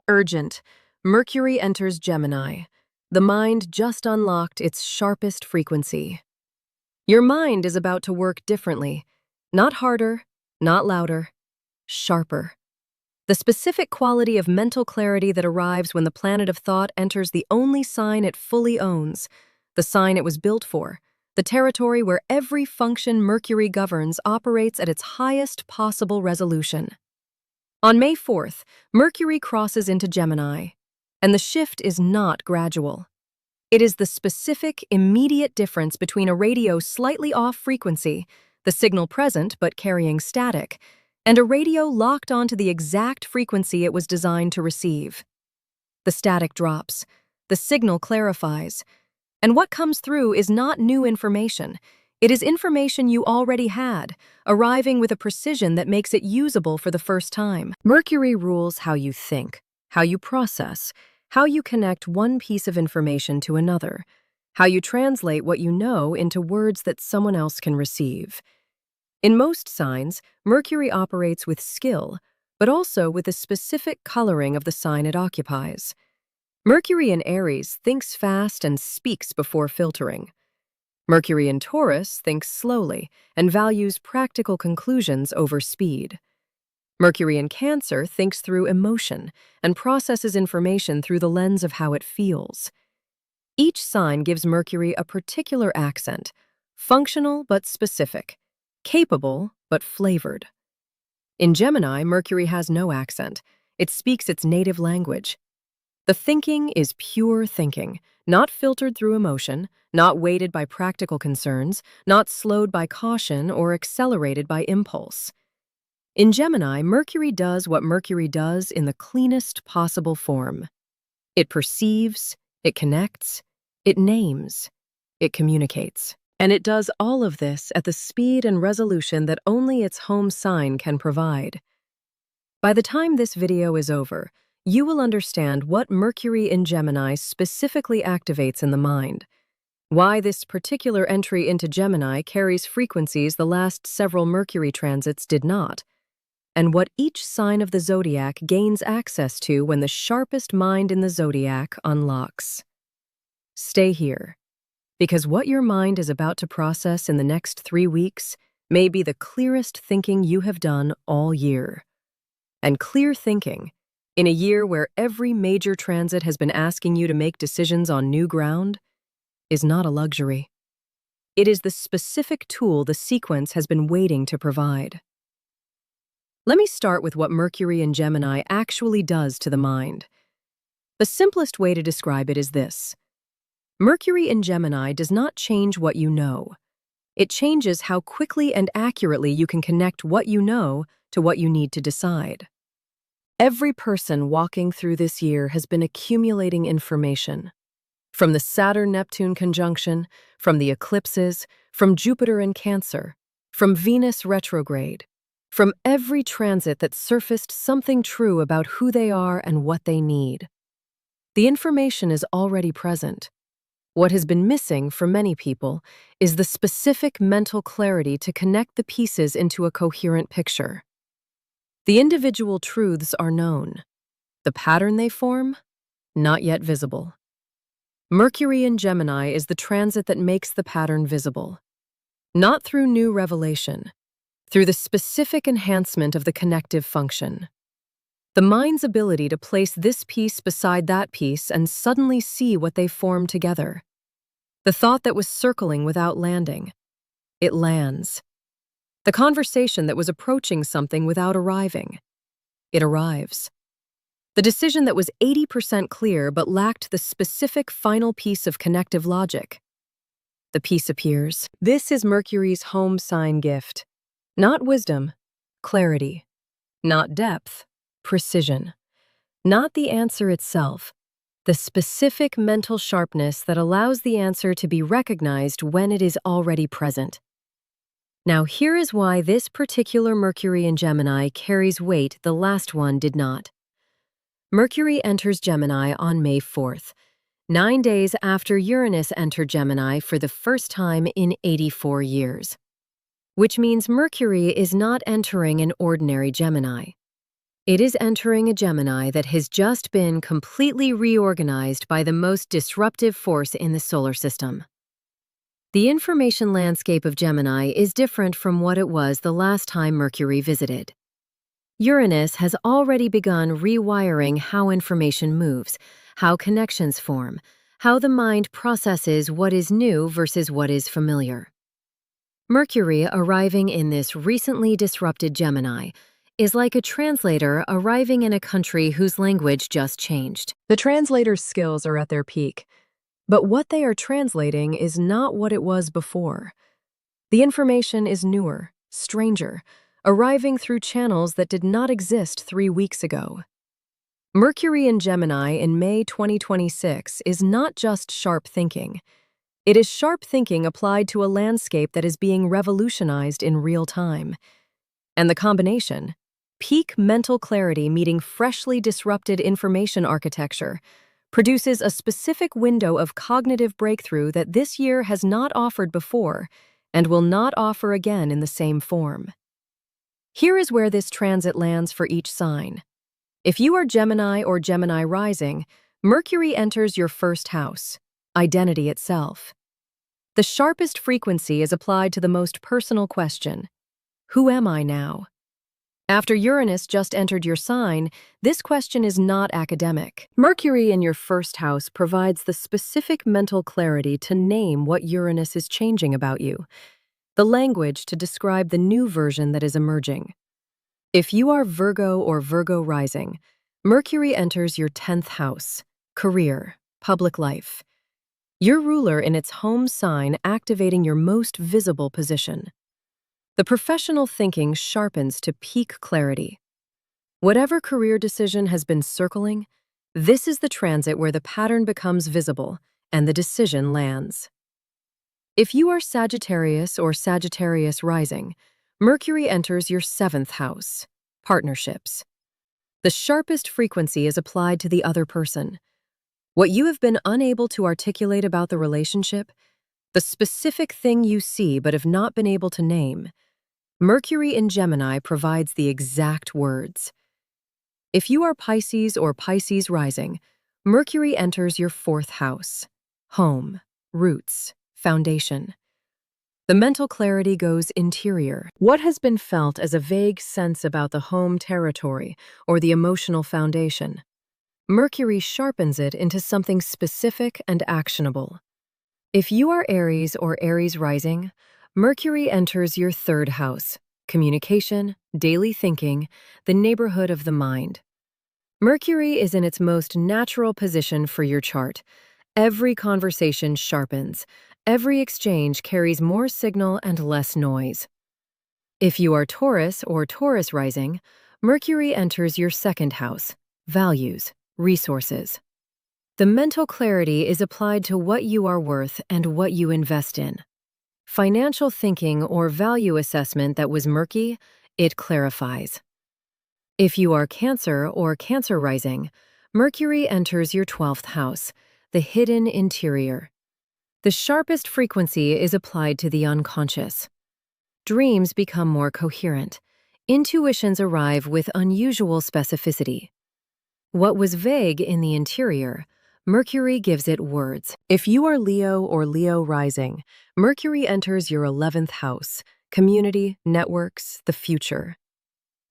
Urgent. Mercury enters Gemini. The mind just unlocked its sharpest frequency. Your mind is about to work differently. Not harder, not louder, sharper. The specific quality of mental clarity that arrives when the planet of thought enters the only sign it fully owns, the sign it was built for, the territory where every function Mercury governs operates at its highest possible resolution. On May 4th, Mercury crosses into Gemini, and the shift is not gradual. It is the specific, immediate difference between a radio slightly off frequency, the signal present but carrying static, and a radio locked onto the exact frequency it was designed to receive. The static drops, the signal clarifies, and what comes through is not new information. It is information you already had, arriving with a precision that makes it usable for the first time. Mercury rules how you think, how you process, how you connect one piece of information to another, how you translate what you know into words that someone else can receive. In most signs, Mercury operates with skill, but also with a specific coloring of the sign it occupies. Mercury in Aries thinks fast and speaks before filtering. Mercury in Taurus thinks slowly and values practical conclusions over speed. Mercury in Cancer thinks through emotion and processes information through the lens of how it feels. Each sign gives Mercury a particular accent, functional but specific, capable but flavored. In Gemini, Mercury has no accent. It speaks its native language. The thinking is pure thinking, not filtered through emotion, not weighted by practical concerns, not slowed by caution or accelerated by impulse. In Gemini, Mercury does what Mercury does in the cleanest possible form. It perceives, it connects, it names, it communicates. And it does all of this at the speed and resolution that only its home sign can provide. By the time this video is over, you will understand what Mercury in Gemini specifically activates in the mind, why this particular entry into Gemini carries frequencies the last several Mercury transits did not, and what each sign of the zodiac gains access to when the sharpest mind in the zodiac unlocks. Stay here, because what your mind is about to process in the next 3 weeks may be the clearest thinking you have done all year. And clear thinking, in a year where every major transit has been asking you to make decisions on new ground, is not a luxury. It is the specific tool the sequence has been waiting to provide. Let me start with what Mercury in Gemini actually does to the mind. The simplest way to describe it is this. Mercury in Gemini does not change what you know. It changes how quickly and accurately you can connect what you know to what you need to decide. Every person walking through this year has been accumulating information. From the Saturn-Neptune conjunction, from the eclipses, from Jupiter in Cancer, from Venus retrograde, from every transit that surfaced something true about who they are and what they need. The information is already present. What has been missing for many people is the specific mental clarity to connect the pieces into a coherent picture. The individual truths are known. The pattern they form, not yet visible. Mercury in Gemini is the transit that makes the pattern visible. Not through new revelation, through the specific enhancement of the connective function. The mind's ability to place this piece beside that piece and suddenly see what they form together. The thought that was circling without landing. It lands. The conversation that was approaching something without arriving. It arrives. The decision that was 80% clear but lacked the specific final piece of connective logic. The piece appears. This is Mercury's home sign gift. Not wisdom, clarity. Not depth, precision. Not the answer itself, the specific mental sharpness that allows the answer to be recognized when it is already present. Now here is why this particular Mercury in Gemini carries weight the last one did not. Mercury enters Gemini on May 4th, 9 days after Uranus entered Gemini for the first time in 84 years. Which means Mercury is not entering an ordinary Gemini. It is entering a Gemini that has just been completely reorganized by the most disruptive force in the solar system. The information landscape of Gemini is different from what it was the last time Mercury visited. Uranus has already begun rewiring how information moves, how connections form, how the mind processes what is new versus what is familiar. Mercury arriving in this recently disrupted Gemini is like a translator arriving in a country whose language just changed. The translator's skills are at their peak, but what they are translating is not what it was before. The information is newer, stranger, arriving through channels that did not exist 3 weeks ago. Mercury in Gemini in May 2026 is not just sharp thinking. It is sharp thinking applied to a landscape that is being revolutionized in real time. And the combination, peak mental clarity meeting freshly disrupted information architecture, produces a specific window of cognitive breakthrough that this year has not offered before and will not offer again in the same form. Here is where this transit lands for each sign. If you are Gemini or Gemini rising, Mercury enters your first house, identity itself. The sharpest frequency is applied to the most personal question: who am I now? After Uranus just entered your sign, this question is not academic. Mercury in your first house provides the specific mental clarity to name what Uranus is changing about you, the language to describe the new version that is emerging. If you are Virgo or Virgo rising, Mercury enters your 10th house, career, public life. Your ruler in its home sign activating your most visible position. The professional thinking sharpens to peak clarity. Whatever career decision has been circling, this is the transit where the pattern becomes visible and the decision lands. If you are Sagittarius or Sagittarius rising, Mercury enters your 7th house, partnerships. The sharpest frequency is applied to the other person. What you have been unable to articulate about the relationship, the specific thing you see but have not been able to name, Mercury in Gemini provides the exact words. If you are Pisces or Pisces rising, Mercury enters your 4th house, home, roots, foundation. The mental clarity goes interior. What has been felt as a vague sense about the home territory or the emotional foundation? Mercury sharpens it into something specific and actionable. If you are Aries or Aries rising, Mercury enters your 3rd house, communication, daily thinking, the neighborhood of the mind. Mercury is in its most natural position for your chart. Every conversation sharpens. Every exchange carries more signal and less noise. If you are Taurus or Taurus rising, Mercury enters your 2nd house, values, resources. The mental clarity is applied to what you are worth and what you invest in. Financial thinking or value assessment that was murky, it clarifies. If you are Cancer or Cancer rising, Mercury enters your 12th house, the hidden interior. The sharpest frequency is applied to the unconscious. Dreams become more coherent. Intuitions arrive with unusual specificity. What was vague in the interior, Mercury gives it words. If you are Leo or Leo rising, Mercury enters your 11th house, community, networks, the future.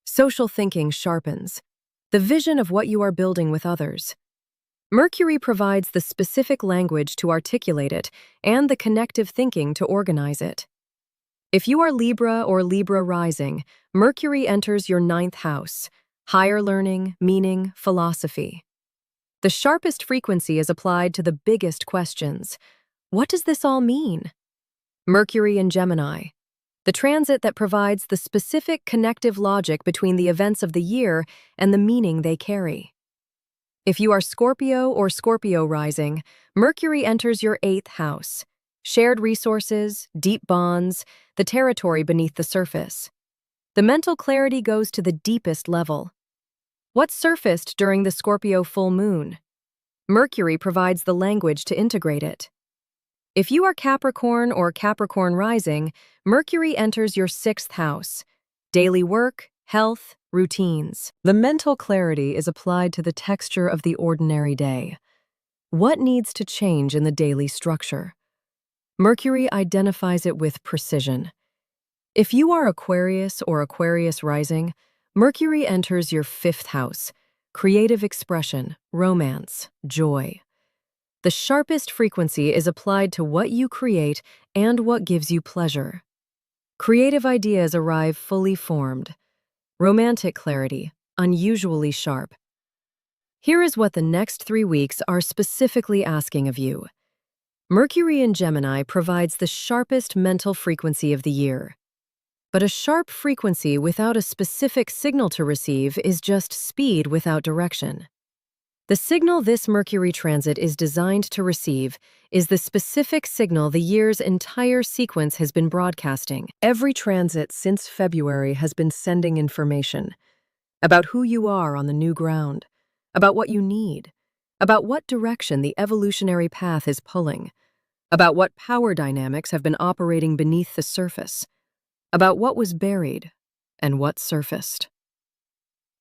Social thinking sharpens. The vision of what you are building with others. Mercury provides the specific language to articulate it and the connective thinking to organize it. If you are Libra or Libra rising, Mercury enters your 9th house, higher learning, meaning, philosophy. The sharpest frequency is applied to the biggest questions. What does this all mean? Mercury in Gemini, the transit that provides the specific connective logic between the events of the year and the meaning they carry. If you are Scorpio or Scorpio rising, Mercury enters your 8th house. Shared resources, deep bonds, the territory beneath the surface. The mental clarity goes to the deepest level. What surfaced during the Scorpio full moon? Mercury provides the language to integrate it. If you are Capricorn or Capricorn rising, Mercury enters your 6th house. Daily work, health, routines. The mental clarity is applied to the texture of the ordinary day. What needs to change in the daily structure? Mercury identifies it with precision. If you are Aquarius or Aquarius rising, Mercury enters your fifth house, creative expression, romance, joy. The sharpest frequency is applied to what you create and what gives you pleasure. Creative ideas arrive fully formed. Romantic clarity, unusually sharp. Here is what the next 3 weeks are specifically asking of you. Mercury in Gemini provides the sharpest mental frequency of the year. But a sharp frequency without a specific signal to receive is just speed without direction. The signal this Mercury transit is designed to receive is the specific signal the year's entire sequence has been broadcasting. Every transit since February has been sending information about who you are on the new ground, about what you need, about what direction the evolutionary path is pulling, about what power dynamics have been operating beneath the surface, about what was buried and what surfaced.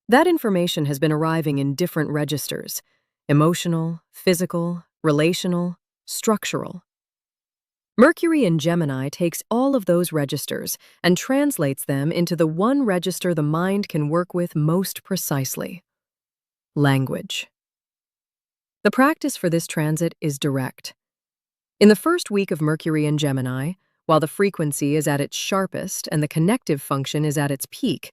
That information has been arriving in different registers: emotional, physical, relational, structural. Mercury in Gemini takes all of those registers and translates them into the one register the mind can work with most precisely: language. The practice for this transit is direct. In the first week of Mercury in Gemini, while the frequency is at its sharpest and the connective function is at its peak,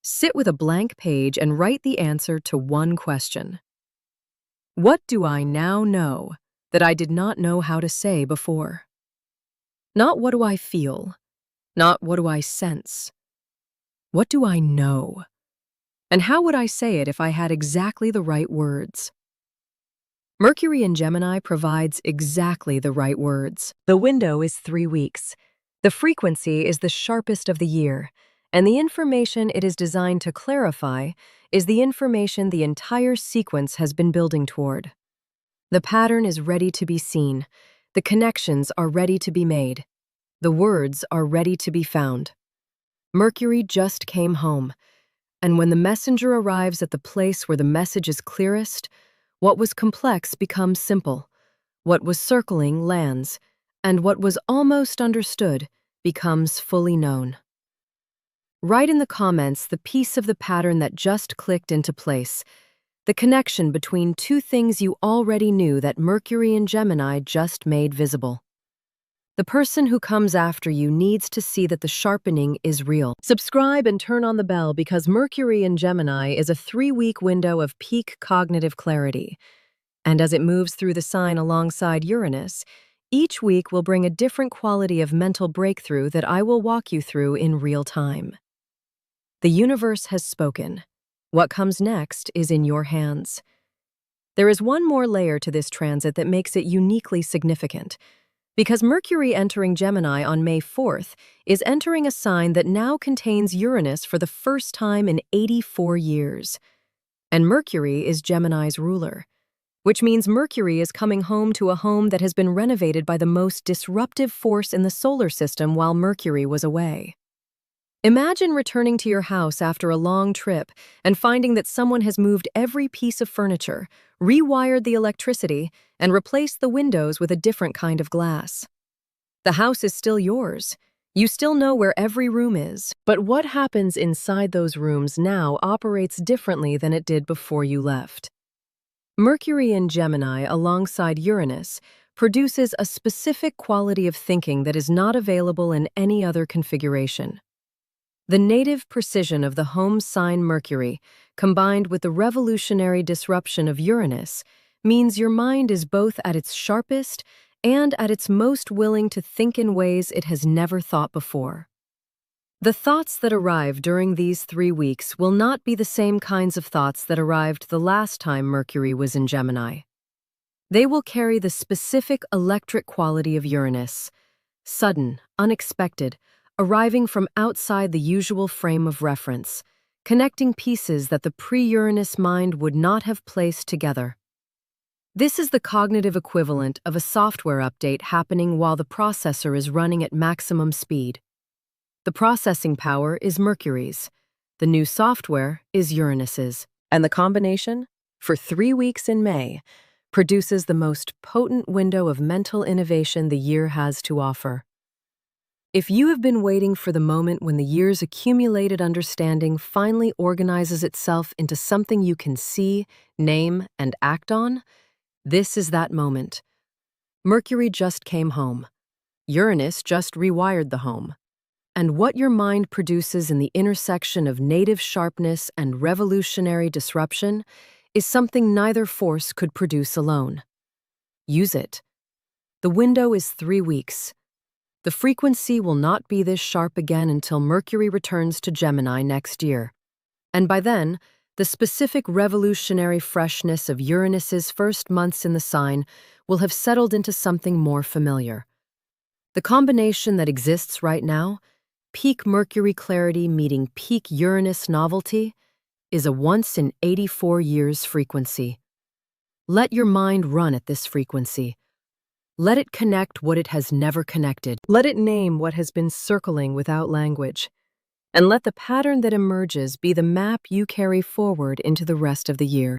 sit with a blank page and write the answer to one question. What do I now know that I did not know how to say before? Not what do I feel, not what do I sense. What do I know? And how would I say it if I had exactly the right words? Mercury in Gemini provides exactly the right words. The window is 3 weeks. The frequency is the sharpest of the year, and the information it is designed to clarify is the information the entire sequence has been building toward. The pattern is ready to be seen. The connections are ready to be made. The words are ready to be found. Mercury just came home, and when the messenger arrives at the place where the message is clearest, what was complex becomes simple, what was circling lands, and what was almost understood becomes fully known. Write in the comments the piece of the pattern that just clicked into place, the connection between two things you already knew that Mercury in Gemini just made visible. The person who comes after you needs to see that the sharpening is real. Subscribe and turn on the bell because Mercury in Gemini is a 3-week window of peak cognitive clarity. And as it moves through the sign alongside Uranus, each week will bring a different quality of mental breakthrough that I will walk you through in real time. The universe has spoken. What comes next is in your hands. There is one more layer to this transit that makes it uniquely significant. Because Mercury entering Gemini on May 4th is entering a sign that now contains Uranus for the first time in 84 years. And Mercury is Gemini's ruler, which means Mercury is coming home to a home that has been renovated by the most disruptive force in the solar system while Mercury was away. Imagine returning to your house after a long trip and finding that someone has moved every piece of furniture, rewired the electricity, and replaced the windows with a different kind of glass. The house is still yours. You still know where every room is, but what happens inside those rooms now operates differently than it did before you left. Mercury in Gemini alongside Uranus produces a specific quality of thinking that is not available in any other configuration. The native precision of the home sign Mercury, combined with the revolutionary disruption of Uranus, means your mind is both at its sharpest and at its most willing to think in ways it has never thought before. The thoughts that arrive during these 3 weeks will not be the same kinds of thoughts that arrived the last time Mercury was in Gemini. They will carry the specific electric quality of Uranus, sudden, unexpected, arriving from outside the usual frame of reference, connecting pieces that the pre-Uranus mind would not have placed together. This is the cognitive equivalent of a software update happening while the processor is running at maximum speed. The processing power is Mercury's. The new software is Uranus's, and the combination, for 3 weeks in May, produces the most potent window of mental innovation the year has to offer. If you have been waiting for the moment when the year's accumulated understanding finally organizes itself into something you can see, name, and act on, this is that moment. Mercury just came home. Uranus just rewired the home. And what your mind produces in the intersection of native sharpness and revolutionary disruption is something neither force could produce alone. Use it. The window is 3 weeks. The frequency will not be this sharp again until Mercury returns to Gemini next year. And by then, the specific revolutionary freshness of Uranus's first months in the sign will have settled into something more familiar. The combination that exists right now, peak Mercury clarity meeting peak Uranus novelty, is a once-in-84 years frequency. Let your mind run at this frequency. Let it connect what it has never connected. Let it name what has been circling without language. And let the pattern that emerges be the map you carry forward into the rest of the year.